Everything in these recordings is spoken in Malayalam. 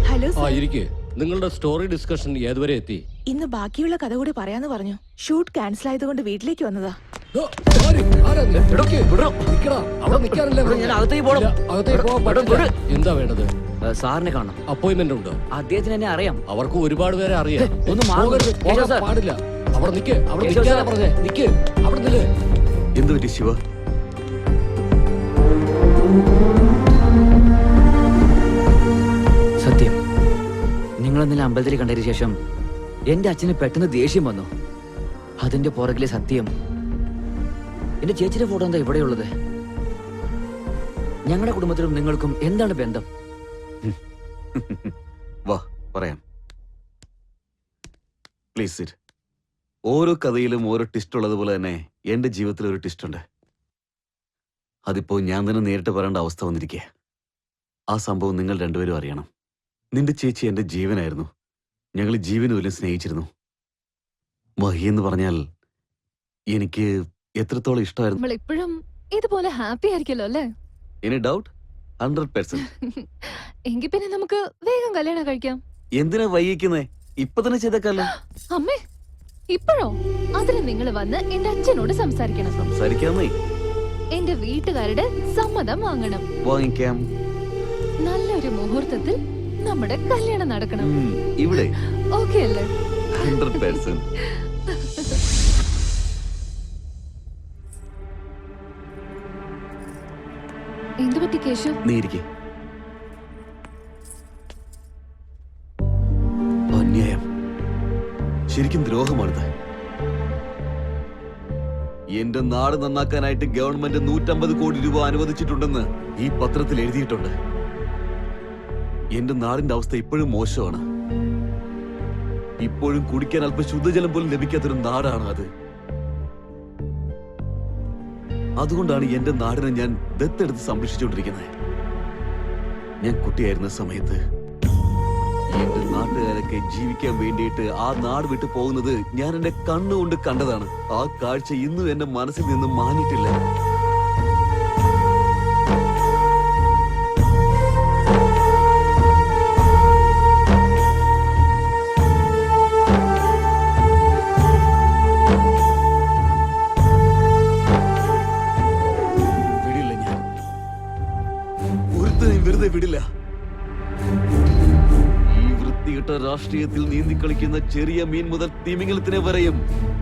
Hello sir. നിങ്ങളുടെ സ്റ്റോറി ഡിസ്കഷൻ ഏതുവരെ എത്തി? ഇന്ന് ബാക്കിയുള്ള കഥ കൂടി പറയാന്ന് പറഞ്ഞു. ഷൂട്ട് ക്യാൻസൽ ആയതുകൊണ്ട് വീട്ടിലേക്ക് വന്നതാ. എന്താ വേണ്ടത്? സാറിനെ കാണണം. അപ്പോയിന്റ്മെന്റ് ഉണ്ടോ? അദ്ദേഹത്തിന് എന്നെ അറിയാം. അവർക്ക് ഒരുപാട് പേരെ അറിയാം. ഒന്ന് പാടില്ല. അവിടെ നിക്ക്, അവിടെ നിൽക്കാനാ പറഞ്ഞേ. നിക്ക്, അവിടെ നില്ല്. എന്ത് പറ്റി ശിവ? സത്യം, നിങ്ങളെന്നില്ല അമ്പലത്തിൽ കണ്ടതിന് ശേഷം എന്റെ അച്ഛന് പെട്ടെന്ന് ദേഷ്യം വന്നു. അതിന്റെ പുറകിലെ സത്യം. എന്റെ ചേച്ചിയുടെ ഫോട്ടോ എന്താ ഇവിടെയുള്ളത്? ഞങ്ങളുടെ കുടുംബത്തിലും നിങ്ങൾക്കും എന്താണ് ബന്ധം? വാ പറയാം. Please sit. ഓരോ കഥയിലും ഓരോ ട്വിസ്റ്റ് ഉള്ളതുപോലെ തന്നെ എന്റെ ജീവിതത്തിൽ ഒരു ട്വിസ്റ്റ് ഉണ്ട്. അതിപ്പോ ഞാൻ തന്നെ നേരിട്ട് പറയേണ്ട അവസ്ഥ വന്നിരിക്കുക. ആ സംഭവം നിങ്ങൾ രണ്ടുപേരും അറിയണം. നിന്റെ ചേച്ചി എന്റെ ജീവനായിരുന്നു. ഞങ്ങൾ ജീവന് പോലും സ്നേഹിച്ചിരുന്നു. മഹി എന്ന് പറഞ്ഞാൽ എനിക്ക് എത്രത്തോളം ഇഷ്ടമായിരുന്നു. ഇപ്പോഴും ഇതുപോലെ ഹാപ്പി ആയിരിക്കല്ലോ അല്ലേ? Any doubt? 100%. എങ്കിൽ പിന്നെ നമുക്ക് വേഗം കല്യാണം കഴിക്കാം. എന്തിനാ വൈകിക്കുന്നേ? ഇപ്പൊ തന്നെ ചെയ്തേക്കല്ലോ. അമ്മേ, ഇപ്പോഴോ? അതിന് നിങ്ങൾ വന്ന് എന്റെ അച്ഛനോട് സംസാരിക്കണം. സംസാരിക്കാമേ. എന്റെ വീട്ടുകാരുടെ സമ്മതം വാങ്ങണം. വാങ്ങിക്കാം. നല്ലൊരു മുഹൂർത്തത്തിൽ നമ്മുടെ കല്യാണം നടക്കണം. ഇവിടെ ഓക്കെ അല്ലേ? 100%. എന്തു പറ്റി കേശവ്? നീ ഇരിക്കെ. അന്യായം, ശരിക്കും ദ്രോഹമാണിത്. എന്റെ നാട് നന്നാക്കാനായിട്ട് ഗവൺമെന്റ് 150 കോടി രൂപ അനുവദിച്ചിട്ടുണ്ടെന്ന് ഈ പത്രത്തിൽ എഴുതിയിട്ടുണ്ട്. എന്റെ നാടിന്റെ അവസ്ഥ ഇപ്പോഴും മോശമാണ്. ഇപ്പോഴും കുടിക്കാൻ അല്പം ശുദ്ധജലം പോലും ലഭിക്കാത്തൊരു നാടാണ് അത്. അതുകൊണ്ടാണ് എന്റെ നാടിനെ ഞാൻ ദത്തെടുത്ത് സംരക്ഷിച്ചുകൊണ്ടിരിക്കുന്നത്. ഞാൻ കുട്ടിയായിരുന്ന സമയത്ത് എന്റെ നാട്ടുകാരൊക്കെ ജീവിക്കാൻ വേണ്ടിയിട്ട് ആ നാട് വിട്ടു പോകുന്നത് ഞാൻ എന്റെ കണ്ണുകൊണ്ട് കണ്ടതാണ്. ആ കാഴ്ച ഇന്നും എന്റെ മനസ്സിൽ നിന്നും മാഞ്ഞിട്ടില്ല. വെറുതെ വിടില്ല. ഈ വൃത്തികെട്ട രാഷ്ട്രീയത്തിൽ നീന്തി കളിക്കുന്ന ചെറിയ മീൻ മുതൽ തിമിംഗലത്തിനെ വരെയും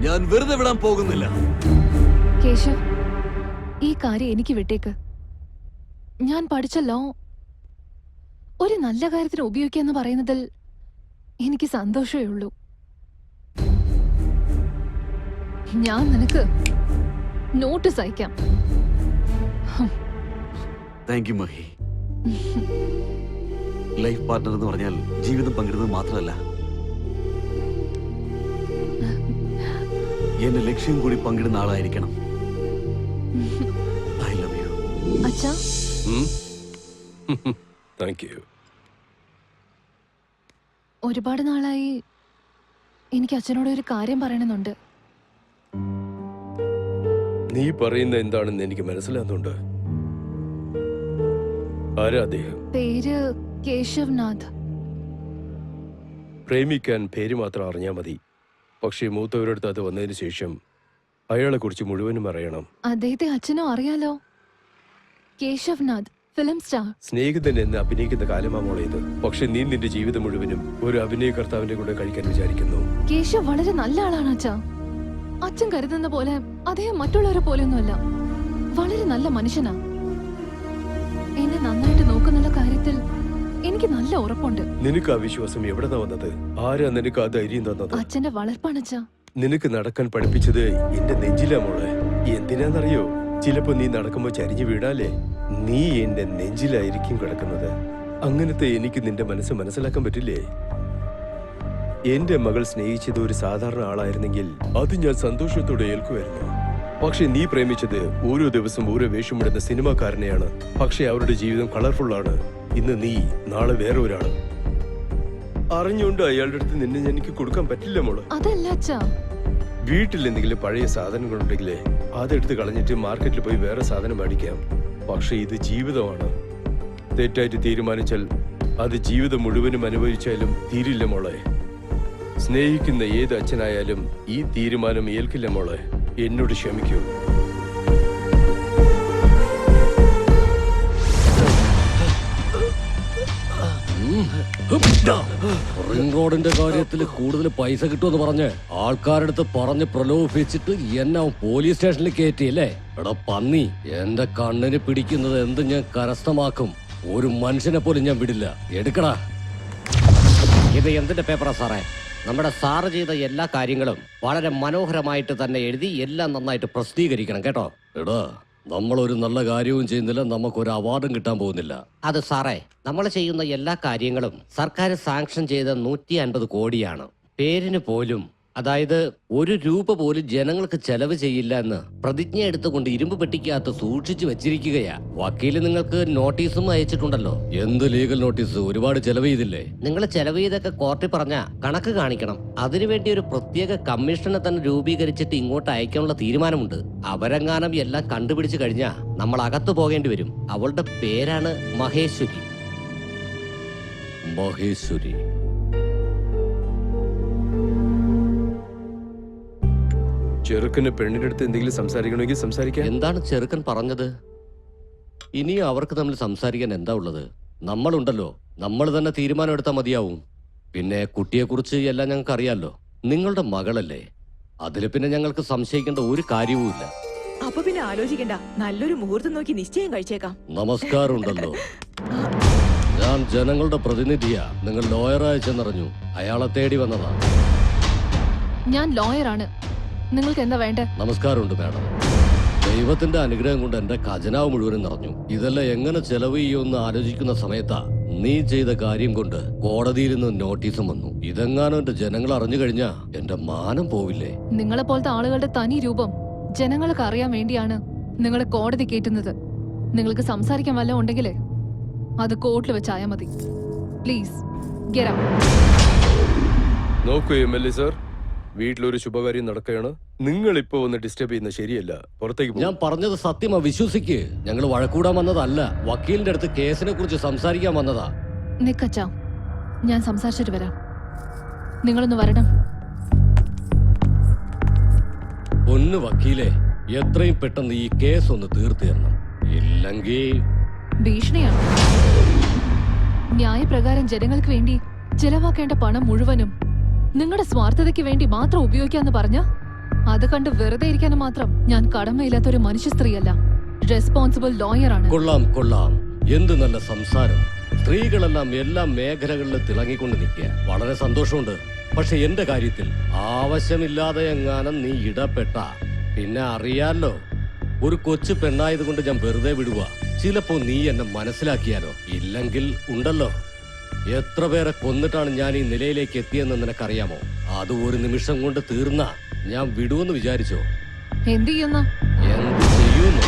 ഞാൻ വെറുതെ വിടാൻ പോകുന്നില്ല. കേശവ്, ഈ കാര്യം എനിക്ക് വിട്ടേക്ക്. ഞാൻ പഠിച്ച ലോ ഒരു നല്ല കാര്യത്തിന് ഉപയോഗിക്കാന്ന് പറയുന്നതിൽ എനിക്ക് സന്തോഷമേ ഉള്ളൂ. ഞാൻ നിനക്ക് നോട്ടീസ് അയക്കാം. Thank you Mahi. Life partner എന്ന് പറഞ്ഞാൽ ജീവിതം പങ്കിടുന്നത് മാത്രമല്ല, എന്റെ ലക്ഷ്യം കൂടി പങ്കിടുന്ന ആളായിരിക്കണം. I love you. അച്ഛാ. Thank you. ഒരുപാട് നാളായി എനിക്ക് അച്ഛനോട് ഒരു കാര്യം പറയണമെന്നുണ്ട്. നീ പറയുന്ന എന്താണെന്ന് എനിക്ക് മനസ്സിലാകുന്നുണ്ട്. ആരാ അദ്ദേഹം? പേര് കേശവ് നാഥ്. പ്രേമിക്കാൻ പേര് മാത്രം അറിഞ്ഞാൽ മതി. പക്ഷേ മൂത്തവരടുത്ത് അത് വന്നതിന് ശേഷം അയാളെ കുറിച്ച് മുഴുവനും അറിയണം. അദ്ദേഹത്തെ അച്ഛനോ അറിയാലോ. Keshav Nath, film star. സ്നേഹിതൻ എന്ന് അഭിനയിക്കുന്ന കാലമാ മോളെ ഇത്. പക്ഷെ നീ നിന്റെ ജീവിതം മുഴുവനും ഒരു അഭിനയകർത്താവിന്റെ കൂടെ കഴിക്കാൻ വിചാരിക്കുന്നു. കേശവ് വളരെ നല്ല ആളാണ് അച്ഛാ. അച്ഛൻ കരുതുന്ന പോലെ അദ്ദേഹം മറ്റുള്ളവരെ പോലെയൊന്നുമല്ല. വളരെ നല്ല മനുഷ്യനാ. എന്നെ നന്നായിട്ട് നോക്കുന്നുള്ള കാര്യത്തിൽ എനിക്ക് നല്ല ഉറപ്പുണ്ട്. നിനക്ക് ആ വിശ്വാസം എവിടെ വന്നത്? ആരാ നിനക്ക് ആ ധൈര്യം തന്നത്? അച്ഛന്റെ വളർപ്പാണച്ചാ. നിനക്ക് നടക്കാൻ പഠിപ്പിച്ചത് എന്റെ നെഞ്ചിലാ മോളെ. എന്തിനാന്നറിയോ? ചിലപ്പോ നീ നടക്കുമ്പോ ചരിഞ്ഞു വീണാലേ നീ എന്റെ നെഞ്ചിലായിരിക്കും കിടക്കുന്നത്. അങ്ങനത്തെ എനിക്ക് നിന്റെ മനസ്സ് മനസ്സിലാക്കാൻ പറ്റില്ലേ? എന്റെ മകൾ സ്നേഹിച്ചത് ഒരു സാധാരണ ആളായിരുന്നെങ്കിൽ അത് ഞാൻ സന്തോഷത്തോടെ ഏൽക്കുമായിരുന്നു. പക്ഷെ നീ പ്രേമിച്ചത് ഓരോ ദിവസം ഓരോ വേഷമിടുന്ന സിനിമാക്കാരനെയാണ്. പക്ഷെ അവരുടെ ജീവിതം കളർഫുള്ളാണ്. ഇന്ന് നീ, നാളെ വേറെ ഒരാള്. അറിഞ്ഞുകൊണ്ട് അയാളുടെ അടുത്ത് നിന്നെ എനിക്ക് കൊടുക്കാൻ പറ്റില്ല മോള്. അതല്ല അച്ഛാ. വീട്ടിൽ എന്തെങ്കിലും പഴയ സാധനങ്ങളുണ്ടെങ്കിലേ അതെടുത്ത് കളഞ്ഞിട്ട് മാർക്കറ്റിൽ പോയി വേറെ സാധനം മേടിക്കാം. പക്ഷെ ഇത് ജീവിതമാണ്. തെറ്റായിട്ട് തീരുമാനിച്ചാൽ അത് ജീവിതം മുഴുവനും അനുഭവിച്ചാലും തീരില്ല മോളെ. സ്നേഹിക്കുന്ന ഏത് അച്ഛനായാലും ഈ തീരുമാനം ഏൽക്കില്ല മോളെ. എന്നോട് ക്ഷമിക്കൂ. റിംഗ് റോഡിന്റെ കാര്യത്തിൽ കൂടുതൽ പൈസ കിട്ടുമെന്ന് പറഞ്ഞ് ആൾക്കാരുടെ അടുത്ത് പറഞ്ഞ് പ്രലോഭിപ്പിച്ചിട്ട് എന്നെ പോലീസ് സ്റ്റേഷനിൽ കയറ്റിയല്ലേ? എടാ പന്നി, എന്റെ കണ്ണിന് പിടിക്കുന്നത് എന്ത് ഞാൻ കരസ്ഥമാക്കും. ഒരു മനുഷ്യനെ പോലും ഞാൻ വിടില്ല. എടുക്കടാ. ഇത് എന്തിന്റെ പേപ്പറാ സാറേ? നമ്മുടെ സാറ് ചെയ്ത എല്ലാ കാര്യങ്ങളും വളരെ മനോഹരമായിട്ട് തന്നെ എഴുതി എല്ലാം നന്നായിട്ട് പ്രസിദ്ധീകരിക്കണം കേട്ടോ. എടാ, നമ്മളൊരു നല്ല കാര്യവും ചെയ്യുന്നില്ല, നമുക്കൊരു അവാർഡും കിട്ടാൻ പോകുന്നില്ല. അത് സാറേ, നമ്മൾ ചെയ്യുന്ന എല്ലാ കാര്യങ്ങളും സർക്കാർ സാങ്ഷൻ ചെയ്ത 150 കോടിയാണ്. പേരിന് പോലും, അതായത് 1 രൂപ പോലും ജനങ്ങൾക്ക് ചെലവ് ചെയ്യില്ല എന്ന് പ്രതിജ്ഞ എടുത്തുകൊണ്ട് ഇരുമ്പ് പെട്ടിക്കകത്ത് സൂക്ഷിച്ചു വെച്ചിരിക്കുകയാ. വക്കീല് നിങ്ങൾക്ക് നോട്ടീസും അയച്ചിട്ടുണ്ടല്ലോ. എന്ത് ലീഗൽ നോട്ടീസ്? ഒരുപാട് ചെലവ് ചെയ്തില്ലേ? നിങ്ങൾ ചെലവ് ചെയ്തൊക്കെ കോർട്ടിൽ പറഞ്ഞ കണക്ക് കാണിക്കണം. അതിനുവേണ്ടി ഒരു പ്രത്യേക കമ്മീഷനെ തന്നെ രൂപീകരിച്ചിട്ട് ഇങ്ങോട്ട് അയക്കാനുള്ള തീരുമാനമുണ്ട്. അവരെങ്ങാനും എല്ലാം കണ്ടുപിടിച്ചു കഴിഞ്ഞാൽ നമ്മൾ അകത്തു പോകേണ്ടി വരും. അവളുടെ പേരാണ് മഹേശ്വരി. മഹേശ്വരി. ചെറുക്കന് പെണ്ണിന്റെ അടുത്ത് എന്തെങ്കിലും സംസാരിക്കണമെങ്കിൽ സംസാരിക്കാം. എന്താണ് ചെറുക്കൻ പറഞ്ഞത്? ഇനിയും അവർക്ക് തമ്മിൽ സംസാരിക്കാൻ എന്താ ഉള്ളത്? നമ്മളുണ്ടല്ലോ, നമ്മൾ തന്നെ തീരുമാനം എടുത്താൽ മതിയാവും. പിന്നെ കുട്ടിയെക്കുറിച്ച് എല്ലാം ഞങ്ങൾക്ക് അറിയാലോ. നിങ്ങളുടെ മകളല്ലേ, അതിൽ പിന്നെ ഞങ്ങൾക്ക് സംശയിക്കേണ്ട ഒരു കാര്യവുമില്ല. അപ്പൊ പിന്നെ ആലോചിക്കണ്ട, നല്ലൊരു മുഹൂർത്തം നോക്കി നിശ്ചയം കഴിച്ചേക്കാം. നമസ്കാരം ഉണ്ടല്ലോ. ഞാൻ ജനങ്ങളുടെ പ്രതിനിധിയാ. നിങ്ങൾ ലോയറായി ചെന്നറിഞ്ഞു, അയാളെ തേടി വന്നതാ. ഞാൻ ലോയറാണ്. നിങ്ങൾക്ക് എന്താ വേണ്ടേ? നമസ്കാരമുണ്ട് മാഡം. ദൈവത്തിന്റെ അനുഗ്രഹം കൊണ്ട് എന്റെ ഖജനാവ് മുഴുവനും നിറഞ്ഞു. ഇതെല്ലാം എങ്ങനെ ചെലവ് ചെയ്യുമെന്ന് ആലോചിക്കുന്ന സമയത്താ നീ ചെയ്ത കാര്യം കൊണ്ട് കോടതിയിൽ നിന്ന് നോട്ടീസും വന്നു. ഇതെങ്ങാനും എന്റെ ജനങ്ങൾ അറിഞ്ഞു കഴിഞ്ഞാ എന്റെ മാനം പോവില്ലേ? നിങ്ങളെ പോലത്തെ ആളുകളുടെ തനി രൂപം ജനങ്ങൾക്ക് അറിയാൻ വേണ്ടിയാണ് നിങ്ങളെ കോടതി കയറ്റുന്നത്. നിങ്ങൾക്ക് സംസാരിക്കാൻ വല്ലതും ഉണ്ടെങ്കിലേ അത് കോർട്ടിൽ വെച്ചായാൽ മതി. Please get out. നോക്കൂ MLA സർ, വീട്ടിലൊരു ശുഭകാര്യം നടക്കുകയാണ്. നിങ്ങൾ ഇപ്പൊ ഒന്ന് ഡിസ്റ്റർബ് ചെയ്യുന്നത് ശരിയല്ല. പുറത്തേക്ക് ഞാൻ പറഞ്ഞത് സത്യമാ, വിശ്വസിക്ക്. ഞങ്ങൾ വഴക്കൂടാൻ വന്നതല്ല, വക്കീലിന്റെ അടുത്ത് കേസിനെ കുറിച്ച് സംസാരിക്കാൻ വന്നതാ. നിക്കച്ചാ, ഞാൻ സംസാരിച്ചിട്ട് വരാം. നിങ്ങളൊന്ന് വരണം. ഒന്ന് വക്കീലെ, എത്രയും പെട്ടെന്ന് ഈ കേസ് ഒന്ന് തീർത്തു തരണം. ഇല്ലെങ്കിൽ ഭീഷണിയാണ്. ന്യായപ്രകാരം ജനങ്ങൾക്ക് വേണ്ടി ചെലവാക്കേണ്ട പണം മുഴുവനും നിങ്ങളുടെ സ്വാർത്ഥതയ്ക്ക് വേണ്ടി മാത്രം ഉപയോഗിക്കാന്ന് പറഞ്ഞ അത് കണ്ട് വെറുതെ ഇരിക്കാനും മാത്രം ഞാൻ കടമയില്ലാത്തൊരു മനുഷ്യ സ്ത്രീയല്ല. റെസ്പോൺസിബിൾ ലോയറാണ്. കൊള്ളാം കൊള്ളാം, എന്ത് നല്ല സംസാരം. സ്ത്രീകളെല്ലാം എല്ലാ മേഖലകളിലും തിളങ്ങിക്കൊണ്ട് നിൽക്കുക. വളരെ സന്തോഷമുണ്ട്. പക്ഷെ എന്റെ കാര്യത്തിൽ ആവശ്യമില്ലാതെ എങ്ങാനും നീ ഇടപെട്ട പിന്നെ അറിയാലോ. ഒരു കൊച്ചു പെണ്ണായത് കൊണ്ട് ഞാൻ വെറുതെ വിടുക. ചിലപ്പോ നീ എന്നെ മനസ്സിലാക്കിയാലോ. ഇല്ലെങ്കിൽ ഉണ്ടല്ലോ, എത്ര പേരെ കൊന്നിട്ടാണ് ഞാൻ ഈ നിലയിലേക്ക് എത്തിയെന്ന് നിനക്കറിയാമോ? അത് ഒരു നിമിഷം കൊണ്ട് തീർന്ന ഞാൻ വിടുവെന്ന് വിചാരിച്ചോ? എന്ത് ചെയ്യുന്ന? എന്ത് ചെയ്യുന്നു?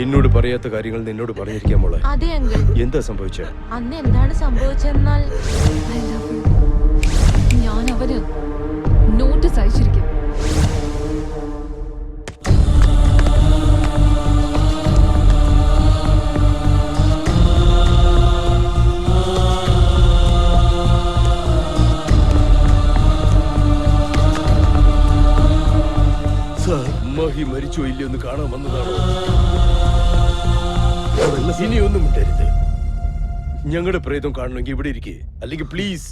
എന്നോട് പറയാത്ത കാര്യങ്ങൾ നിന്നോട് പറഞ്ഞിരിക്കാൻ മോളെ. അതെ അങ്കിൾ. എന്താ സംഭവിച്ചത്? അന്ന് എന്താണ് സംഭവിച്ചെന്നാൽ ഞാൻ അവന് നോട്ടീസ് അയച്ചിരിക്കും. മഹി മരിച്ചോ ഇല്ലയോ എന്ന് കാണാൻ വന്നതാണോ? ഇനിയൊന്നും മിണ്ടരുത്. ഞങ്ങളുടെ പ്രേതം കാണണമെങ്കിൽ ഇവിടെ ഇരിക്കേ, അല്ലെങ്കിൽ പ്ലീസ്.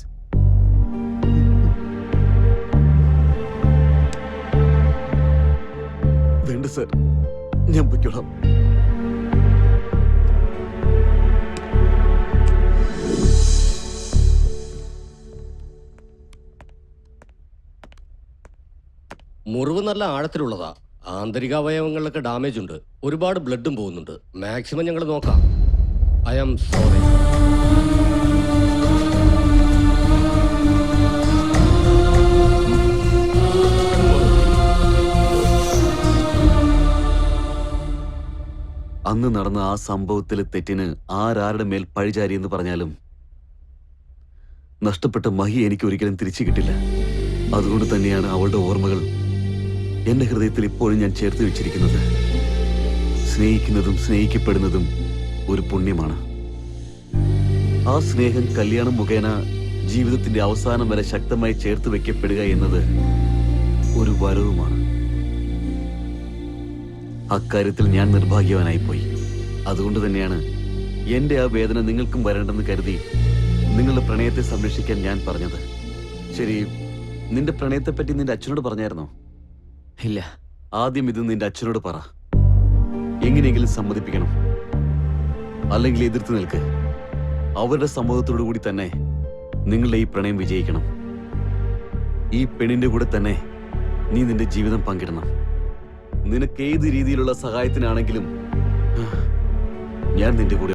വേണ്ട സർ, ഞാൻ പൊയ്ക്കോളാം. മുറിവ് നല്ല ആഴത്തിലുള്ളതാ. ആന്തരിക അവയവങ്ങളിലൊക്കെ ഡാമേജ് ഉണ്ട്, ഒരുപാട് ബ്ലഡും പോകുന്നുണ്ട്. മാക്സിമം ഞങ്ങൾ നോക്കാം. I am sorry. അന്ന് നടന്ന ആ സംഭവത്തിലെ തെറ്റിന് ആരാരുടെ മേൽ പഴിചാരിയെന്ന് പറഞ്ഞാലും നഷ്ടപ്പെട്ട മഹി എനിക്ക് ഒരിക്കലും തിരിച്ചു കിട്ടില്ല. അതുകൊണ്ട് തന്നെയാണ് അവളുടെ ഓർമ്മകൾ എന്റെ ഹൃദയത്തിൽ ഇപ്പോഴും ഞാൻ ചേർത്ത് വെച്ചിരിക്കുന്നത്. സ്നേഹിക്കുന്നതും സ്നേഹിക്കപ്പെടുന്നതും ഒരു പുണ്യമാണ്. ആ സ്നേഹം കല്യാണം മുഖേന ജീവിതത്തിന്റെ അവസാനം വരെ ശക്തമായി ചേർത്ത് വെക്കപ്പെടുക എന്നത് ഒരു വരവുമാണ്. അക്കാര്യത്തിൽ ഞാൻ നിർഭാഗ്യവാനായിപ്പോയി. അതുകൊണ്ട് തന്നെയാണ് എന്റെ ആ വേദന നിങ്ങൾക്കും വരേണ്ടെന്ന് കരുതി നിങ്ങളുടെ പ്രണയത്തെ സംരക്ഷിക്കാൻ ഞാൻ പറഞ്ഞത്. ശരി, നിന്റെ പ്രണയത്തെപ്പറ്റി നിന്റെ അച്ഛനോട് പറഞ്ഞായിരുന്നോ? ഇല്ല. ആദ്യം ഇത് നിന്റെ അച്ഛനോട് പറ. എങ്ങനെയെങ്കിലും സമ്മതിപ്പിക്കണം, അല്ലെങ്കിൽ എതിർത്ത് നിൽക്ക്. അവരുടെ സമ്മതത്തോടു കൂടി തന്നെ നിങ്ങളുടെ ഈ പ്രണയം വിജയിക്കണം. ഈ പെണ്ണിന്റെ കൂടെ തന്നെ നീ നിന്റെ ജീവിതം പങ്കിടണം. നിനക്ക് ഏത് രീതിയിലുള്ള സഹായത്തിനാണെങ്കിലും ഞാൻ നിന്റെ കൂടെ